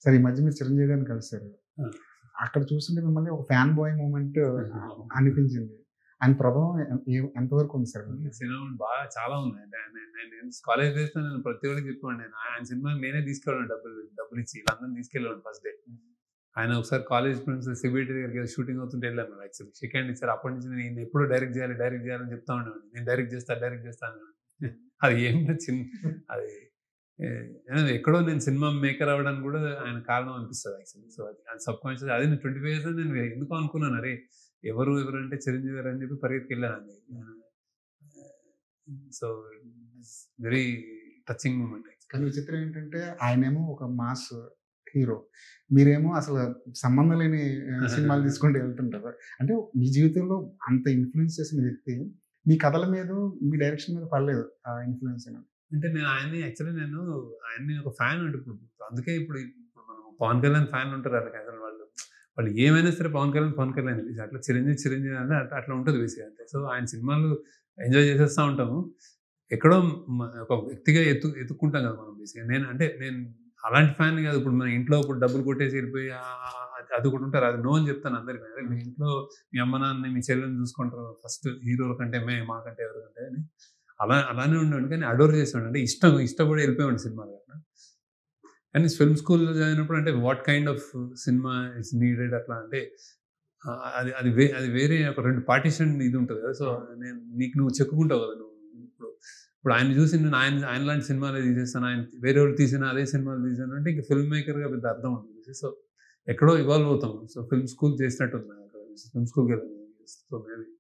సరే ఈ మధ్య మీరు చిరంజీవి గారిని కలిసారు. ఆ! అక్కడ చూస్తుంటే మిమ్మల్ని ఒక ఫ్యాన్ బాయ్ మూమెంట్ అనిపించింది. ఆయన ప్రభావం ఎంతవరకు ఉంది సార్ మీకు? సినిమా బాగా చాలా ఉన్నాయి. అంటే నేను కాలేజ్ డేస్‌లో నేను ప్రతి ఒక్కడికి చెప్పేవాడిని. ఆయన సినిమాకి నేనే తీసుకెళ్ళాను డబ్బులిచ్చి లండన్ తీసుకెళ్ళేవాడిని ఫస్ట్ డే. ఆయన ఒకసారి కాలేజ్ ఫ్రెండ్స్ సిబిఐటీ దగ్గరికి ఏదో షూటింగ్ అవుతుంటే వెళ్ళాను యాక్చువల్లీ. షేక్ హ్యాండ్ ఇచ్చారు. అప్పటి నుంచి నేను ఎప్పుడు డైరెక్ట్ చేయాలని చెప్తా ఉండేవాడిని. నేను డైరెక్ట్ చేస్తా అనేవాడిని. అది ఏంటో అది ఎక్కడో నేను సినిమా మేకర్ అవ్వడానికి కూడా ఆయన కారణం అనిపిస్తది యాక్చువల్లీ. సో అది సబ్‌కాన్షియస్ అదే 25 ఇయర్స్ నేను ఎందుకో అనుకున్నాను. అరే! ఎవరంటే చిరంజీవి గారు అని చెప్పి పరిగెత్తుకెళ్ళానండి. So very touching moment. కానీ విచిత్రం ఏంటంటే ఆయనేమో ఒక మాస్ హీరో. మీరేమో అసలు సంబంధం లేని సినిమాలు తీసుకుంటూ వెళ్తుంటారు. అంటే మీ జీవితంలో అంత ఇన్‌ఫ్లూయెన్స్ చేసిన వ్యక్తి మీ కథల మీద, మీ డైరెక్షన్ మీద పడలేదు ఆ ఇన్‌ఫ్లూయెన్స్ అనేది. అంటే నేను ఆయన్ని ఒక ఫ్యాన్ అంటే ఇప్పుడు అందుకే ఇప్పుడు మనం పవన్ కళ్యాణ్ ఫ్యాన్లు ఉంటారు అసలు వాళ్ళు ఏమైనా సరే పవన్ కళ్యాణ్ అట్లా చిరంజీవి అంటే అట్లా ఉంటది బేసిక్‌గా అంతే. సో ఆయన సినిమాలు ఎంజాయ్ చేసేస్తా ఉంటాము. ఎక్కడో ఒక వ్యక్తిగా ఎతుక్కుంటాం కదా మనం బేసిక్‌గా. నేను అలాంటి ఫ్యాన్ కాదు. ఇప్పుడు మన ఇంట్లో డబ్బులు కొట్టేసి వెళ్ళిపోయి అది ఒకటి ఉంటారు. అది నో అని చెప్తాను అందరికి. అదే మీ ఇంట్లో మీ అమ్మ నాన్నని, మీ చెల్లెల్ని చూసుకుంటారు ఫస్ట్ హీరోల కంటే మాకంటే ఎవరికంటే అని. అలానే ఉండేవాడిని. కానీ అడోర్ చేసేవాడిని. అంటే ఇష్టపడి వెళ్ళిపోయేవాడిని సినిమాలు. కానీ ఫిల్మ్ స్కూల్‌లో జాయిన్ అయినప్పుడు అంటే what kind of cinema is needed అట్లా అంటే అది వేరే ఒక 2 పార్టిషన్ ఇది ఉంటది కదా! సో నీకు నువ్వు చెక్కుకుంటావు కదా! నువ్వు ఇప్పుడు ఆయన్ని చూసి నేను ఆయనలాంటి సినిమాలే తీసేస్తాను. ఆయన వేరేవాళ్ళు తీసిన అదే సినిమాలు తీసాను అంటే ఇంక ఫిల్మ్ మేకర్‌గా పెద్ద అర్థం ఉండదు. సో ఎక్కడో ఇవాల్వ్ అవుతాం. సో ఫిల్మ్ స్కూల్ చేసినట్టుంది. ఫిల్మ్ స్కూల్‌కెళ్ళాను. So maybe